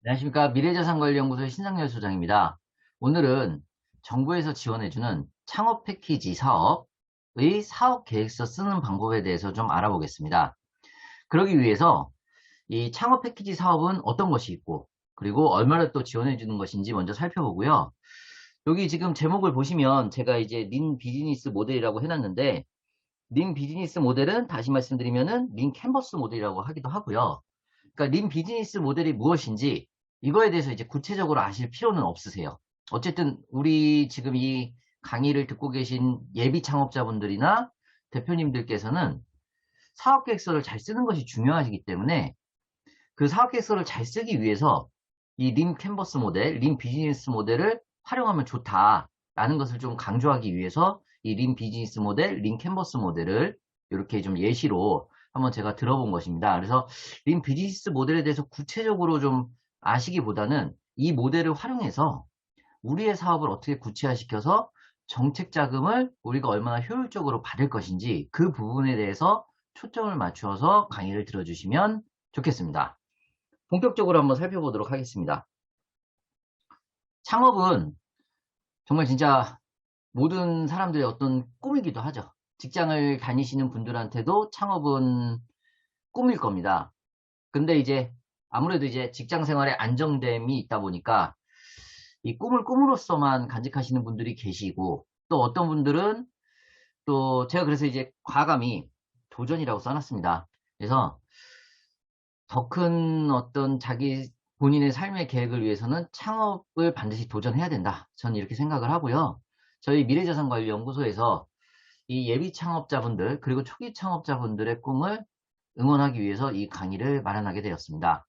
안녕하십니까. 미래자산관리연구소의 신상열 소장입니다. 오늘은 정부에서 지원해주는 창업 패키지 사업의 사업 계획서 쓰는 방법에 대해서 좀 알아보겠습니다. 그러기 위해서 이 창업 패키지 사업은 어떤 것이 있고, 그리고 얼마를 또 지원해주는 것인지 먼저 살펴보고요. 여기 지금 제목을 보시면 제가 이제 린 비즈니스 모델이라고 해놨는데, 린 비즈니스 모델은 다시 말씀드리면은 린 캔버스 모델이라고 하기도 하고요. 그러니까 린 비즈니스 모델이 무엇인지 이거에 대해서 이제 구체적으로 아실 필요는 없으세요. 어쨌든 우리 지금 이 강의를 듣고 계신 예비 창업자분들이나 대표님들께서는 사업계획서를 잘 쓰는 것이 중요하시기 때문에 그 사업계획서를 잘 쓰기 위해서 이 린 캔버스 모델, 린 비즈니스 모델을 활용하면 좋다라는 것을 좀 강조하기 위해서 이 린 비즈니스 모델, 린 캔버스 모델을 이렇게 좀 예시로 한번 제가 들어본 것입니다. 그래서 린 비즈니스 모델에 대해서 구체적으로 좀 아시기보다는 이 모델을 활용해서 우리의 사업을 어떻게 구체화시켜서 정책 자금을 우리가 얼마나 효율적으로 받을 것인지 그 부분에 대해서 초점을 맞추어서 강의를 들어주시면 좋겠습니다. 본격적으로 한번 살펴보도록 하겠습니다. 창업은 정말 진짜 모든 사람들의 어떤 꿈이기도 하죠. 직장을 다니시는 분들한테도 창업은 꿈일 겁니다. 근데 이제 아무래도 이제 직장 생활에 안정됨이 있다 보니까 이 꿈을 꿈으로써만 간직하시는 분들이 계시고 또 어떤 분들은 또 제가 그래서 이제 과감히 도전이라고 써놨습니다. 그래서 더 큰 어떤 자기 본인의 삶의 계획을 위해서는 창업을 반드시 도전해야 된다. 저는 이렇게 생각을 하고요. 저희 미래자산관리연구소에서 이 예비 창업자분들 그리고 초기 창업자분들의 꿈을 응원하기 위해서 이 강의를 마련하게 되었습니다.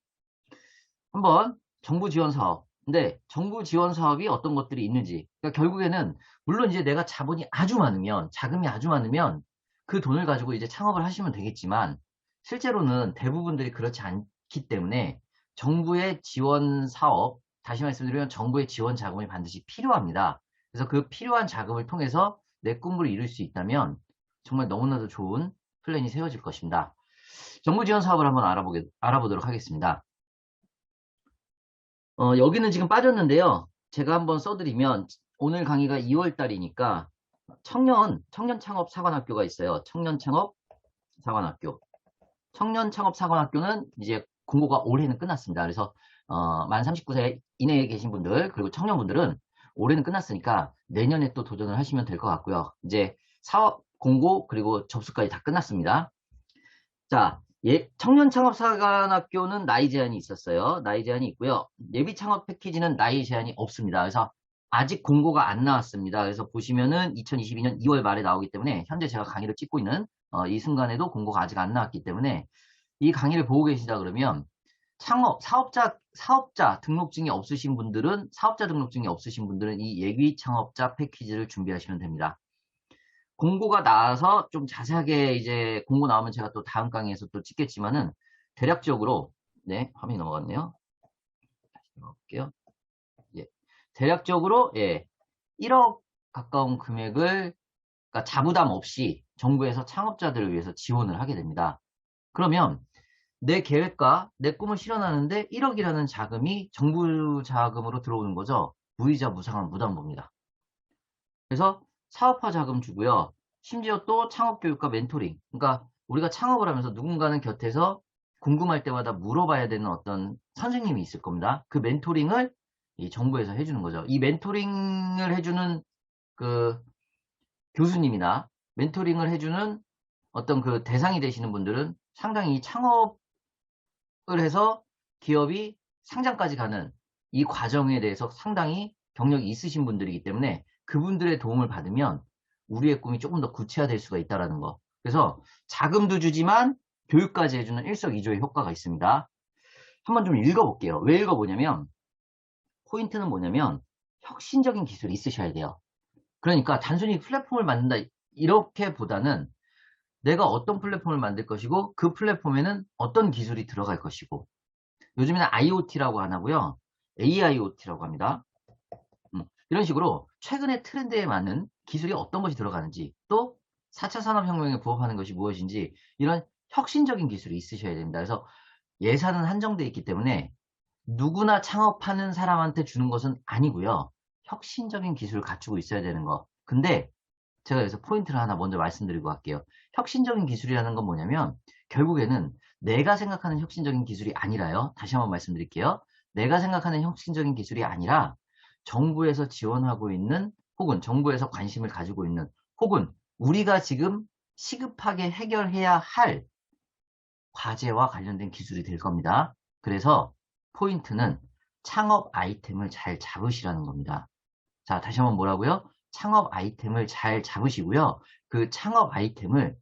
한번 정부 지원 사업. 근데 정부 지원 사업이 어떤 것들이 있는지. 그러니까 결국에는 물론 이제 내가 자본이 아주 많으면 자금이 아주 많으면 그 돈을 가지고 이제 창업을 하시면 되겠지만 실제로는 대부분들이 그렇지 않기 때문에 정부의 지원 사업, 다시 말씀드리면 정부의 지원 자금이 반드시 필요합니다. 그래서 그 필요한 자금을 통해서 내 꿈을 이룰 수 있다면 정말 너무나도 좋은 플랜이 세워질 것입니다. 정부 지원 사업을 한번 알아보도록 하겠습니다. 여기는 지금 빠졌는데요. 제가 한번 써드리면 오늘 강의가 2월 달이니까 청년 창업 사관학교가 있어요. 청년 창업 사관학교. 청년 창업 사관학교는 이제 공고가 올해는 끝났습니다. 그래서 만 39세 이내에 계신 분들 그리고 청년분들은 올해는 끝났으니까 내년에 또 도전을 하시면 될 것 같고요. 이제 사업 공고 그리고 접수까지 다 끝났습니다. 자, 청년 창업사관학교는 나이 제한이 있었어요. 나이 제한이 있고요. 예비 창업 패키지는 나이 제한이 없습니다. 그래서 아직 공고가 안 나왔습니다. 그래서 보시면은 2022년 2월 말에 나오기 때문에 현재 제가 강의를 찍고 있는 이 순간에도 공고가 아직 안 나왔기 때문에 이 강의를 보고 계시다 그러면 사업자 등록증이 없으신 분들은 이 예비 창업자 패키지를 준비하시면 됩니다. 공고가 나와서 좀 자세하게 이제 공고 나오면 제가 또 다음 강의에서 또 찍겠지만은 대략적으로 네 화면이 넘어갔네요. 다시 들어갈게요. 예, 대략적으로 1억 가까운 금액을 그러니까 자부담 없이 정부에서 창업자들을 위해서 지원을 하게 됩니다. 그러면 내 계획과 내 꿈을 실현하는데 1억이라는 자금이 정부 자금으로 들어오는 거죠. 무이자 무상한 무담보입니다. 그래서 사업화 자금 주고요. 심지어 또 창업 교육과 멘토링. 그러니까 우리가 창업을 하면서 누군가는 곁에서 궁금할 때마다 물어봐야 되는 어떤 선생님이 있을 겁니다. 그 멘토링을 이 정부에서 해주는 거죠. 이 멘토링을 해주는 그 교수님이나 멘토링을 해주는 어떤 그 대상이 되시는 분들은 상당히 이 창업을 해서 기업이 상장까지 가는 이 과정에 대해서 상당히 경력이 있으신 분들이기 때문에 그분들의 도움을 받으면 우리의 꿈이 조금 더 구체화될 수가 있다는 거. 그래서 자금도 주지만 교육까지 해주는 일석이조의 효과가 있습니다. 한번 좀 읽어볼게요. 왜 읽어보냐면 포인트는 뭐냐면 혁신적인 기술이 있으셔야 돼요. 그러니까 단순히 플랫폼을 만든다 이렇게 보다는 내가 어떤 플랫폼을 만들 것이고 그 플랫폼에는 어떤 기술이 들어갈 것이고 요즘에는 IoT라고 안 하고요. AIoT라고 합니다. 이런 식으로 최근의 트렌드에 맞는 기술이 어떤 것이 들어가는지 또 4차 산업혁명에 부합하는 것이 무엇인지 이런 혁신적인 기술이 있으셔야 됩니다. 그래서 예산은 한정되어 있기 때문에 누구나 창업하는 사람한테 주는 것은 아니고요. 혁신적인 기술을 갖추고 있어야 되는 거. 근데 제가 여기서 포인트를 하나 먼저 말씀드리고 갈게요. 혁신적인 기술이라는 건 뭐냐면 결국에는 내가 생각하는 혁신적인 기술이 아니라요. 다시 한번 말씀드릴게요. 내가 생각하는 혁신적인 기술이 아니라 정부에서 지원하고 있는 혹은 정부에서 관심을 가지고 있는 혹은 우리가 지금 시급하게 해결해야 할 과제와 관련된 기술이 될 겁니다. 그래서 포인트는 창업 아이템을 잘 잡으시라는 겁니다. 자, 다시 한번 뭐라고요? 창업 아이템을 잘 잡으시고요. 그 창업 아이템을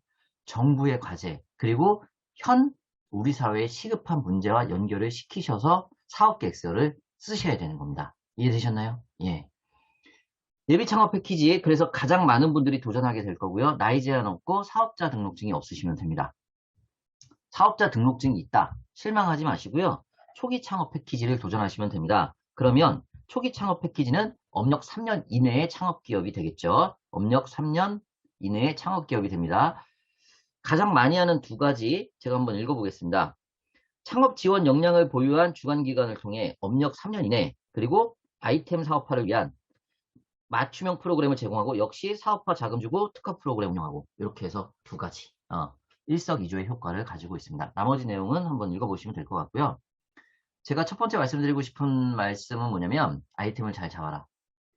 정부의 과제, 그리고 현 우리 사회의 시급한 문제와 연결을 시키셔서 사업 계획서를 쓰셔야 되는 겁니다. 이해되셨나요? 예. 예비 창업 패키지에 그래서 가장 많은 분들이 도전하게 될 거고요. 나이 제한 없고 사업자 등록증이 없으시면 됩니다. 사업자 등록증이 있다. 실망하지 마시고요. 초기 창업 패키지를 도전하시면 됩니다. 그러면 초기 창업 패키지는 업력 3년 이내의 창업기업이 되겠죠. 업력 3년 이내의 창업기업이 됩니다. 가장 많이 하는 두 가지 제가 한번 읽어보겠습니다. 창업 지원 역량을 보유한 주관기관을 통해 업력 3년 이내 그리고 아이템 사업화를 위한 맞춤형 프로그램을 제공하고 역시 사업화 자금 주고 특화 프로그램 운영하고 이렇게 해서 두 가지 일석이조의 효과를 가지고 있습니다. 나머지 내용은 한번 읽어보시면 될 것 같고요. 제가 첫 번째 말씀드리고 싶은 말씀은 뭐냐면 아이템을 잘 잡아라.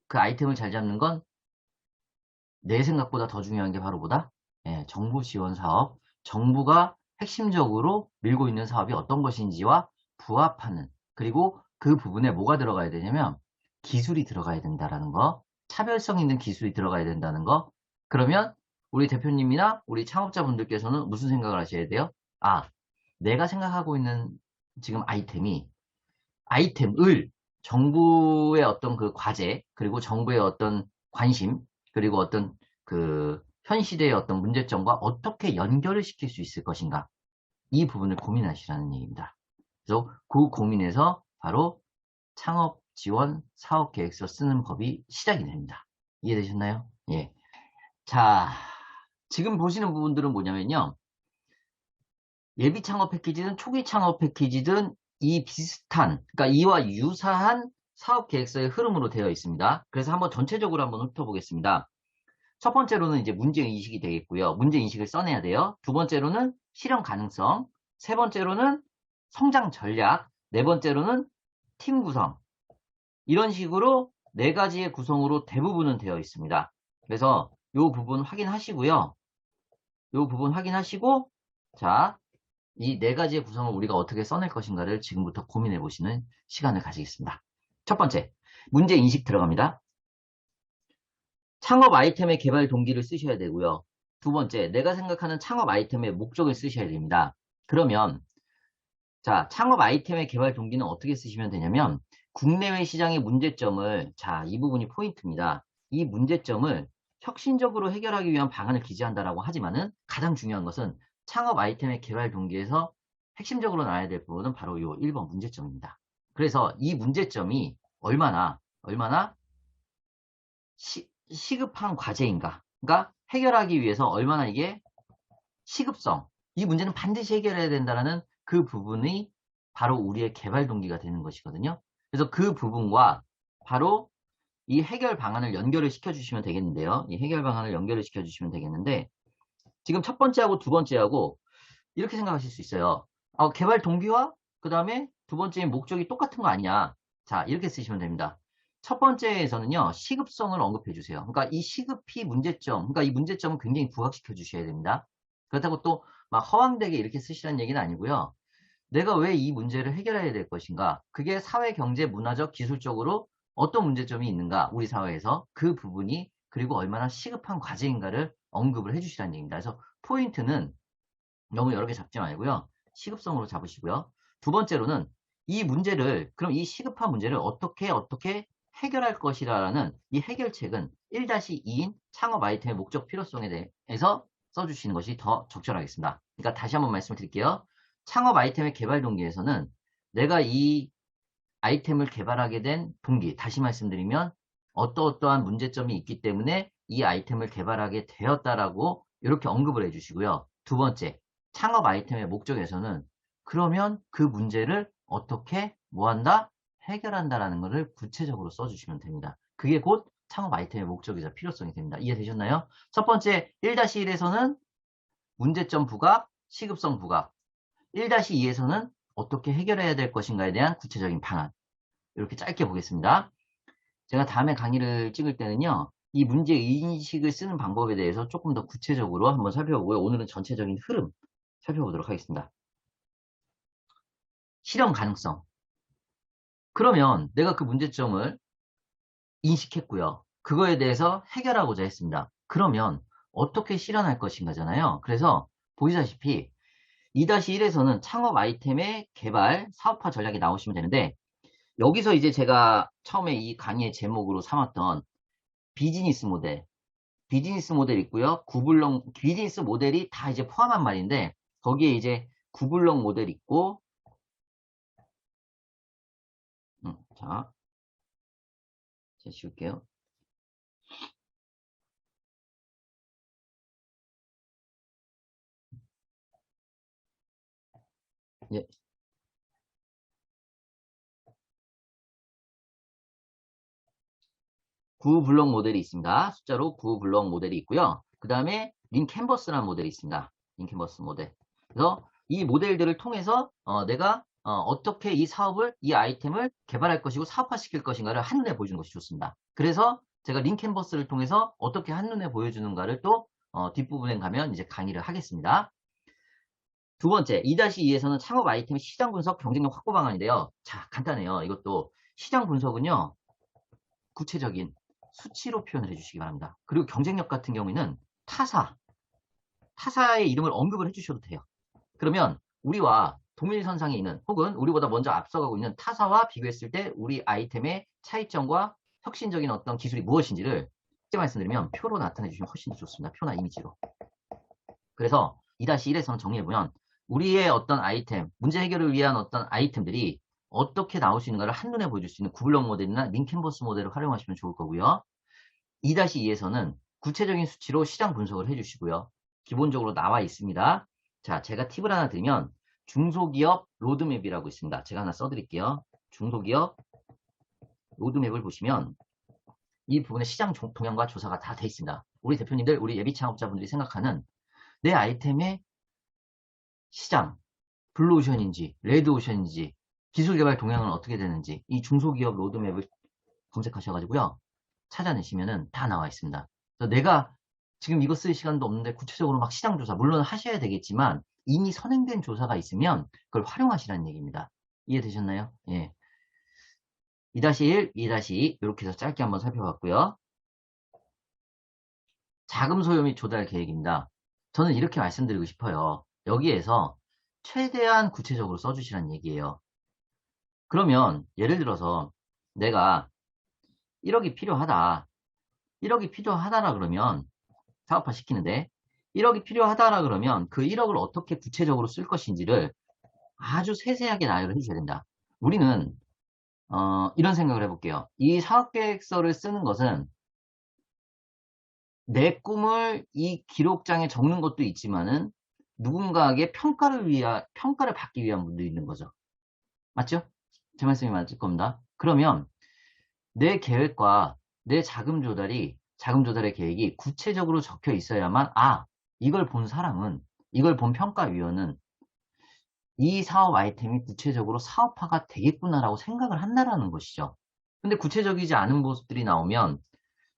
그 아이템을 잘 잡는 건 내 생각보다 더 중요한 게 바로 뭐다? 정부 지원 사업, 정부가 핵심적으로 밀고 있는 사업이 어떤 것인지와 부합하는 그리고 그 부분에 뭐가 들어가야 되냐면 기술이 들어가야 된다라는 거, 차별성 있는 기술이 들어가야 된다는 거. 그러면 우리 대표님이나 우리 창업자분들께서는 무슨 생각을 하셔야 돼요? 아, 내가 생각하고 있는 지금 아이템을 정부의 어떤 그 과제, 그리고 정부의 어떤 관심, 그리고 어떤 그 현 시대의 어떤 문제점과 어떻게 연결을 시킬 수 있을 것인가. 이 부분을 고민하시라는 얘기입니다. 그래서 그 고민에서 바로 창업 지원 사업 계획서 쓰는 법이 시작이 됩니다. 이해되셨나요? 예. 자, 지금 보시는 부분들은 뭐냐면요. 예비 창업 패키지든 초기 창업 패키지든 이 비슷한, 그러니까 이와 유사한 사업 계획서의 흐름으로 되어 있습니다. 그래서 한번 전체적으로 한번 훑어보겠습니다. 첫 번째로는 이제 문제인식이 되겠고요. 문제인식을 써내야 돼요. 두 번째로는 실현 가능성, 세 번째로는 성장 전략, 네 번째로는 팀 구성. 이런 식으로 네 가지의 구성으로 대부분은 되어 있습니다. 그래서 이 부분 확인하시고요. 이 부분 확인하시고, 자, 이 네 가지의 구성을 우리가 어떻게 써낼 것인가를 지금부터 고민해 보시는 시간을 가지겠습니다. 첫 번째, 문제인식 들어갑니다. 창업 아이템의 개발 동기를 쓰셔야 되고요. 두 번째, 내가 생각하는 창업 아이템의 목적을 쓰셔야 됩니다. 그러면 자, 창업 아이템의 개발 동기는 어떻게 쓰시면 되냐면 국내외 시장의 문제점을 자, 이 부분이 포인트입니다. 이 문제점을 혁신적으로 해결하기 위한 방안을 기재한다라고 하지만은 가장 중요한 것은 창업 아이템의 개발 동기에서 핵심적으로 나와야 될 부분은 바로 이 1번 문제점입니다. 그래서 이 문제점이 얼마나 시급한 과제인가? 그러니까 해결하기 위해서 얼마나 이게 시급성, 이 문제는 반드시 해결해야 된다는 그 부분이 바로 우리의 개발 동기가 되는 것이거든요. 그래서 그 부분과 바로 이 해결 방안을 연결을 시켜주시면 되겠는데요. 이 해결 방안을 연결을 시켜주시면 되겠는데 지금 첫 번째하고 두 번째하고 이렇게 생각하실 수 있어요. 개발 동기와 그 다음에 두 번째의 목적이 똑같은 거 아니야. 자, 이렇게 쓰시면 됩니다. 첫 번째에서는요, 시급성을 언급해 주세요. 그러니까 이 시급이 문제점, 그러니까 이 문제점을 굉장히 부각시켜 주셔야 됩니다. 그렇다고 또 막 허황되게 이렇게 쓰시라는 얘기는 아니고요. 내가 왜 이 문제를 해결해야 될 것인가? 그게 사회, 경제, 문화적, 기술적으로 어떤 문제점이 있는가? 우리 사회에서 그 부분이 그리고 얼마나 시급한 과제인가를 언급을 해주시라는 얘기입니다. 그래서 포인트는 너무 여러 개 잡지 말고요. 시급성으로 잡으시고요. 두 번째로는 이 문제를 그럼 이 시급한 문제를 어떻게 해결할 것이라는 이 해결책은 1-2인 창업 아이템의 목적 필요성에 대해서 써주시는 것이 더 적절하겠습니다. 그러니까 다시 한번 말씀을 드릴게요. 창업 아이템의 개발 동기에서는 내가 이 아이템을 개발하게 된 동기, 다시 말씀드리면 어떠한 문제점이 있기 때문에 이 아이템을 개발하게 되었다라고 이렇게 언급을 해주시고요. 두 번째, 창업 아이템의 목적에서는 그러면 그 문제를 어떻게 뭐 한다? 해결한다라는 것을 구체적으로 써주시면 됩니다. 그게 곧 창업 아이템의 목적이자 필요성이 됩니다. 이해되셨나요? 첫 번째 1-1에서는 문제점 부각, 시급성 부각. 1-2에서는 어떻게 해결해야 될 것인가에 대한 구체적인 방안. 이렇게 짧게 보겠습니다. 제가 다음에 강의를 찍을 때는요. 이 문제 인식을 쓰는 방법에 대해서 조금 더 구체적으로 한번 살펴보고요. 오늘은 전체적인 흐름 살펴보도록 하겠습니다. 실현 가능성. 그러면 내가 그 문제점을 인식했고요. 그거에 대해서 해결하고자 했습니다. 그러면 어떻게 실현할 것인가잖아요. 그래서 보시다시피 2-1에서는 창업 아이템의 개발, 사업화 전략이 나오시면 되는데 여기서 이제 제가 처음에 이 강의의 제목으로 삼았던 비즈니스 모델 있고요. 구블럭 비즈니스 모델이 다 이제 포함한 말인데 거기에 이제 구블럭 모델 있고 자, 제가 지울게요. 예. 구블럭 모델이 있습니다. 숫자로 구블럭 모델이 있고요. 그 다음에 린 캔버스라는 모델이 있습니다. 린 캔버스 모델. 그래서 이 모델들을 통해서 내가 어떻게 이 사업을, 이 아이템을 개발할 것이고 사업화시킬 것인가를 한눈에 보여주는 것이 좋습니다. 그래서 제가 린 캔버스를 통해서 어떻게 한눈에 보여주는가를 또 뒷부분에 가면 이제 강의를 하겠습니다. 두 번째, 2-2에서는 창업 아이템의 시장 분석, 경쟁력 확보 방안인데요. 자, 간단해요. 이것도 시장 분석은요, 구체적인 수치로 표현을 해주시기 바랍니다. 그리고 경쟁력 같은 경우에는 타사의 이름을 언급을 해주셔도 돼요. 그러면 우리와 동일선상에 있는 혹은 우리보다 먼저 앞서가고 있는 타사와 비교했을 때 우리 아이템의 차이점과 혁신적인 어떤 기술이 무엇인지를 쉽게 말씀드리면 표로 나타내 주시면 훨씬 더 좋습니다. 표나 이미지로. 그래서 2-1에서는 정리해보면 우리의 어떤 아이템, 문제 해결을 위한 어떤 아이템들이 어떻게 나올 수 있는가를 한눈에 보여줄 수 있는 구블럭 모델이나 링캔버스 모델을 활용하시면 좋을 거고요. 2-2에서는 구체적인 수치로 시장 분석을 해주시고요. 기본적으로 나와 있습니다. 자, 제가 팁을 하나 드리면 중소기업 로드맵이라고 있습니다. 제가 하나 써드릴게요. 중소기업 로드맵을 보시면 이 부분에 시장 동향과 조사가 다 돼 있습니다. 우리 대표님들, 우리 예비 창업자분들이 생각하는 내 아이템의 시장, 블루오션인지 레드오션인지 기술 개발 동향은 어떻게 되는지 이 중소기업 로드맵을 검색하셔가지고요. 찾아내시면은 다 나와 있습니다. 그래서 내가 지금 이거 쓸 시간도 없는데 구체적으로 막 시장 조사, 물론 하셔야 되겠지만 이미 선행된 조사가 있으면 그걸 활용하시라는 얘기입니다. 이해되셨나요? 예. 2-1, 2-2 이렇게 해서 짧게 한번 살펴봤고요. 자금 소요 및 조달 계획입니다. 저는 이렇게 말씀드리고 싶어요. 여기에서 최대한 구체적으로 써주시라는 얘기예요. 그러면 예를 들어서 내가 1억이 필요하다. 1억이 필요하다라 그러면 사업화 시키는데 1억이 필요하다라 그러면 그 1억을 어떻게 구체적으로 쓸 것인지를 아주 세세하게 나열을 해주셔야 된다. 우리는 이런 생각을 해볼게요. 이 사업계획서를 쓰는 것은 내 꿈을 이 기록장에 적는 것도 있지만은 누군가에게 평가를 받기 위한 분도 있는 거죠. 맞죠? 제 말씀이 맞을 겁니다. 그러면 내 계획과 내 자금 조달의 계획이 구체적으로 적혀 있어야만, 이걸 본 사람은, 이걸 본 평가위원은 이 사업 아이템이 구체적으로 사업화가 되겠구나라고 생각을 한다라는 것이죠. 근데 구체적이지 않은 모습들이 나오면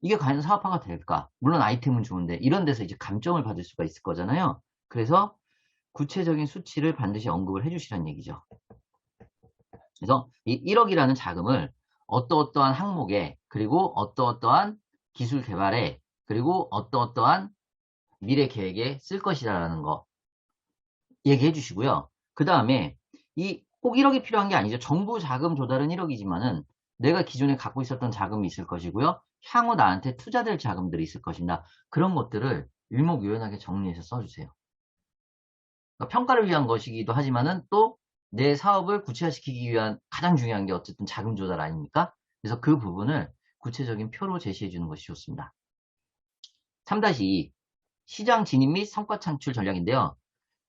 이게 과연 사업화가 될까? 물론 아이템은 좋은데 이런 데서 이제 감점을 받을 수가 있을 거잖아요. 그래서 구체적인 수치를 반드시 언급을 해주시라는 얘기죠. 그래서 이 1억이라는 자금을 어떠어떠한 항목에 그리고 어떠어떠한 기술 개발에 그리고 어떠어떠한 미래 계획에 쓸 것이라는 거 얘기해 주시고요. 그 다음에 이 꼭 1억이 필요한 게 아니죠. 정부 자금 조달은 1억이지만은 내가 기존에 갖고 있었던 자금이 있을 것이고요. 향후 나한테 투자될 자금들이 있을 것입니다. 그런 것들을 일목요연하게 정리해서 써주세요. 그러니까 평가를 위한 것이기도 하지만은 또 내 사업을 구체화시키기 위한 가장 중요한 게 어쨌든 자금 조달 아닙니까? 그래서 그 부분을 구체적인 표로 제시해 주는 것이 좋습니다. 3-2 시장 진입 및 성과 창출 전략인데요.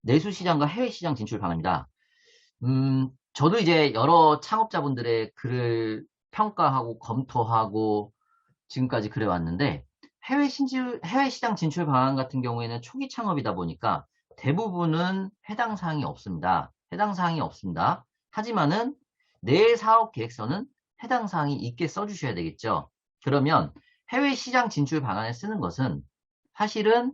내수 시장과 해외 시장 진출 방안입니다. 저도 이제 여러 창업자분들의 글을 평가하고 검토하고 지금까지 그래왔는데 해외 시장 진출 방안 같은 경우에는 초기 창업이다 보니까 대부분은 해당 사항이 없습니다. 해당 사항이 없습니다. 하지만은 내 사업 계획서는 해당 사항이 있게 써주셔야 되겠죠. 그러면 해외 시장 진출 방안을 쓰는 것은 사실은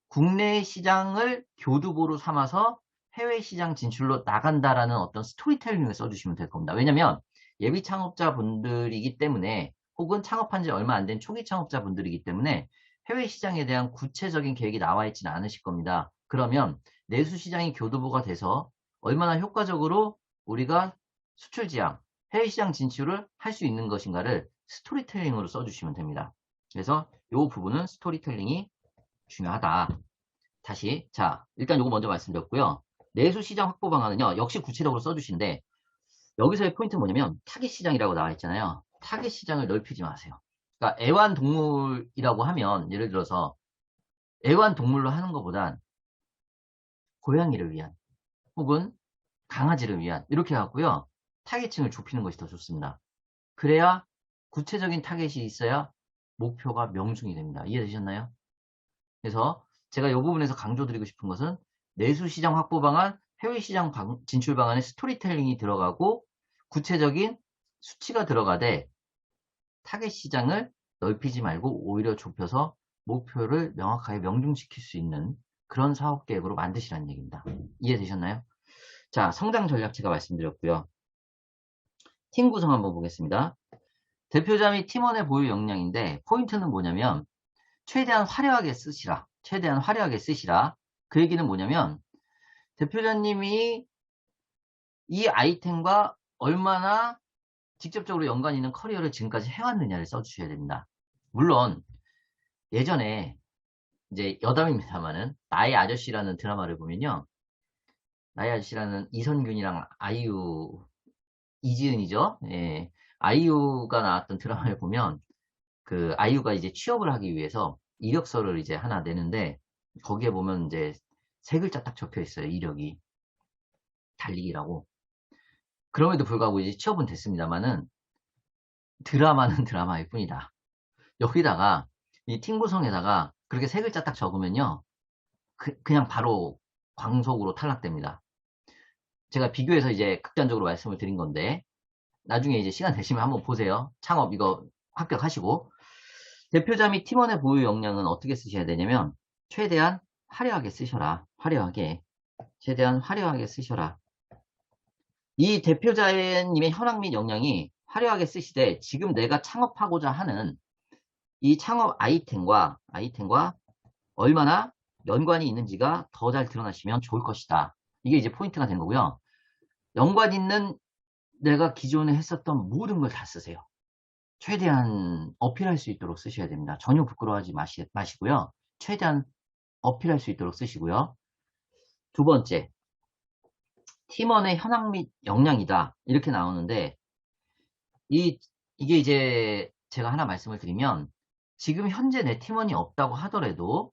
국내 시장을 교두보로 삼아서 해외 시장 진출로 나간다라는 어떤 스토리텔링을 써주시면 될 겁니다. 왜냐면 예비 창업자분들이기 때문에 혹은 창업한 지 얼마 안 된 초기 창업자분들이기 때문에 해외 시장에 대한 구체적인 계획이 나와 있지는 않으실 겁니다. 그러면 내수 시장이 교두보가 돼서 얼마나 효과적으로 우리가 수출 지향, 해외 시장 진출을 할 수 있는 것인가를 스토리텔링으로 써주시면 됩니다. 그래서 이 부분은 스토리텔링이 중요하다. 다시 자 일단 요거 먼저 말씀드렸고요. 내수 시장 확보 방안은요. 역시 구체적으로 써주신데 여기서의 포인트는 뭐냐면 타깃 시장이라고 나와 있잖아요. 타깃 시장을 넓히지 마세요. 그러니까 애완동물이라고 하면 예를 들어서 애완동물로 하는 것보단 고양이를 위한 혹은 강아지를 위한 이렇게 해갖고요. 타깃층을 좁히는 것이 더 좋습니다. 그래야 구체적인 타깃이 있어야 목표가 명중이 됩니다. 이해되셨나요? 그래서 제가 이 부분에서 강조드리고 싶은 것은 내수시장 확보 방안, 해외시장 진출 방안에 스토리텔링이 들어가고 구체적인 수치가 들어가되 타겟 시장을 넓히지 말고 오히려 좁혀서 목표를 명확하게 명중시킬 수 있는 그런 사업 계획으로 만드시라는 얘기입니다. 이해되셨나요? 자, 성장 전략 제가 말씀드렸고요. 팀 구성 한번 보겠습니다. 대표자 및 팀원의 보유 역량인데 포인트는 뭐냐면 최대한 화려하게 쓰시라. 최대한 화려하게 쓰시라. 그 얘기는 뭐냐면 대표자님이 이 아이템과 얼마나 직접적으로 연관 있는 커리어를 지금까지 해왔느냐를 써주셔야 됩니다. 물론 예전에 이제 여담입니다만은 나의 아저씨라는 드라마를 보면요. 나의 아저씨라는 이선균이랑 아이유, 이지은이죠. 예. 아이유가 나왔던 드라마를 보면 그 아이유가 이제 취업을 하기 위해서 이력서를 이제 하나 내는데 거기에 보면 이제 세 글자 딱 적혀 있어요. 이력이 달리기라고. 그럼에도 불구하고 이제 취업은 됐습니다만은 드라마는 드라마일 뿐이다. 여기다가 이 팀 구성에다가 그렇게 세 글자 딱 적으면요. 그냥 바로 광속으로 탈락됩니다. 제가 비교해서 이제 극단적으로 말씀을 드린 건데 나중에 이제 시간 되시면 한번 보세요. 창업 이거 합격하시고 대표자 및 팀원의 보유 역량은 어떻게 쓰셔야 되냐면 최대한 화려하게 쓰셔라. 화려하게. 최대한 화려하게 쓰셔라. 이 대표자님의 현황 및 역량이 화려하게 쓰시되 지금 내가 창업하고자 하는 이 창업 아이템과 얼마나 연관이 있는지가 더 잘 드러나시면 좋을 것이다. 이게 이제 포인트가 된 거고요. 연관 있는 내가 기존에 했었던 모든 걸 다 쓰세요. 최대한 어필할 수 있도록 쓰셔야 됩니다. 전혀 부끄러워하지 마시고요. 최대한 어필할 수 있도록 쓰시고요. 두 번째, 팀원의 현황 및 역량이다. 이렇게 나오는데 이게 이제 제가 하나 말씀을 드리면 지금 현재 내 팀원이 없다고 하더라도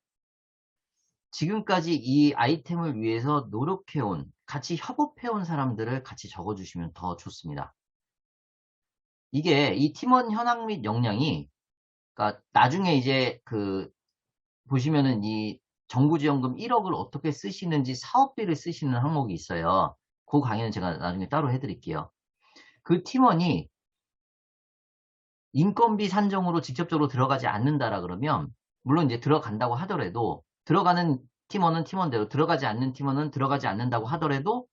지금까지 이 아이템을 위해서 노력해온, 같이 협업해온 사람들을 같이 적어주시면 더 좋습니다. 이게 이 팀원 현황 및 역량이 그러니까 나중에 이제 그 보시면은 이 정부지원금 1억을 어떻게 쓰시는지 사업비를 쓰시는 항목이 있어요. 그 강의는 제가 나중에 따로 해드릴게요. 그 팀원이 인건비 산정으로 직접적으로 들어가지 않는다라 그러면 물론 이제 들어간다고 하더라도 들어가는 팀원은 팀원대로 들어가지 않는 팀원은 들어가지 않는다고 하더라도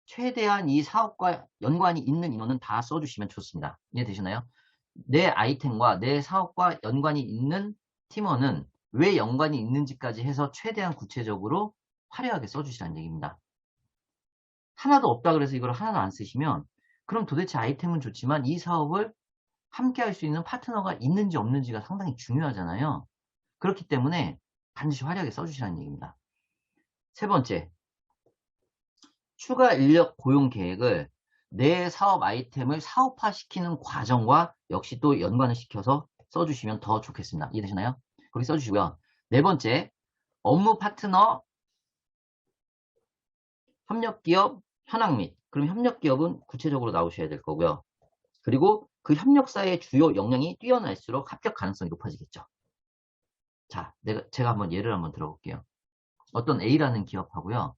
최대한 이 사업과 연관이 있는 인원은 다 써주시면 좋습니다. 이해되시나요? 내 아이템과 내 사업과 연관이 있는 팀원은 왜 연관이 있는지까지 해서 최대한 구체적으로 화려하게 써주시라는 얘기입니다. 하나도 없다 그래서 이걸 하나도 안 쓰시면 그럼 도대체 아이템은 좋지만 이 사업을 함께 할 수 있는 파트너가 있는지 없는지가 상당히 중요하잖아요. 그렇기 때문에 반드시 화려하게 써주시라는 얘기입니다. 세 번째, 추가 인력 고용 계획을 내 사업 아이템을 사업화시키는 과정과 역시 또 연관을 시켜서 써주시면 더 좋겠습니다. 이해되시나요? 그렇게 써주시고요. 네 번째, 업무 파트너, 협력기업, 현황 및, 그럼 협력 기업은 구체적으로 나오셔야 될 거고요. 그리고 그 협력사의 주요 역량이 뛰어날수록 합격 가능성이 높아지겠죠. 자, 제가 한번 예를 들어볼게요. 어떤 A라는 기업하고요.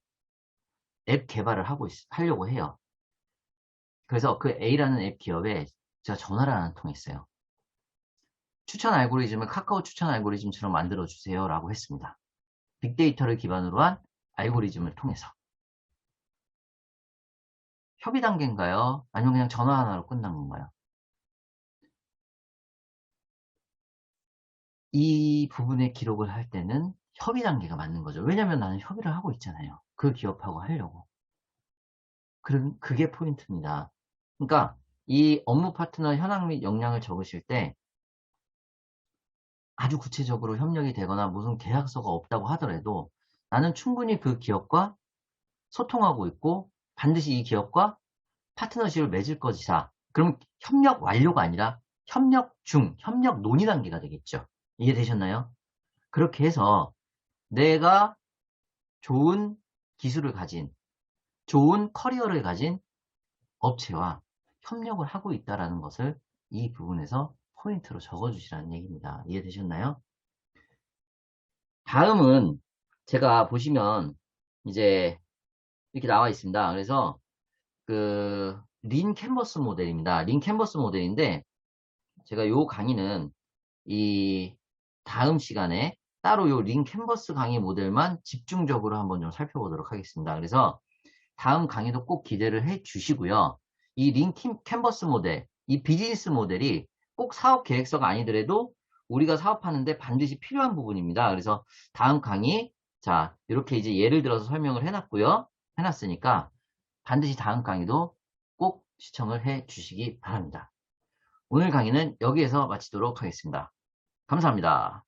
앱 개발을 하려고 해요. 그래서 그 A라는 앱 기업에 제가 전화를 하나 통했어요. 추천 알고리즘을 카카오 추천 알고리즘처럼 만들어주세요 라고 했습니다. 빅데이터를 기반으로 한 알고리즘을 통해서. 협의 단계인가요? 아니면 그냥 전화 하나로 끝난 건가요? 이 부분의 기록을 할 때는 협의 단계가 맞는 거죠. 왜냐면 나는 협의를 하고 있잖아요. 그 기업하고 하려고. 그게 포인트입니다. 그러니까 이 업무 파트너 현황 및 역량을 적으실 때 아주 구체적으로 협력이 되거나 무슨 계약서가 없다고 하더라도 나는 충분히 그 기업과 소통하고 있고 반드시 이 기업과 파트너십을 맺을 것이다. 그럼 협력 완료가 아니라 협력 중, 협력 논의 단계가 되겠죠. 이해되셨나요? 그렇게 해서 내가 좋은 기술을 가진, 좋은 커리어를 가진 업체와 협력을 하고 있다는 것을 이 부분에서 포인트로 적어주시라는 얘기입니다. 이해되셨나요? 다음은 제가 보시면 이제 이렇게 나와 있습니다. 그래서 린 캔버스 모델입니다. 린 캔버스 모델인데 제가 요 강의는 이 다음 시간에 따로 요 린 캔버스 강의 모델만 집중적으로 한번 좀 살펴보도록 하겠습니다. 그래서 다음 강의도 꼭 기대를 해 주시고요. 이 린 캔버스 모델, 이 비즈니스 모델이 꼭 사업 계획서가 아니더라도 우리가 사업하는데 반드시 필요한 부분입니다. 그래서 다음 강의, 자, 이렇게 이제 예를 들어서 설명을 해놨고요. 해놨으니까 반드시 다음 강의도 꼭 시청을 해 주시기 바랍니다. 오늘 강의는 여기에서 마치도록 하겠습니다. 감사합니다.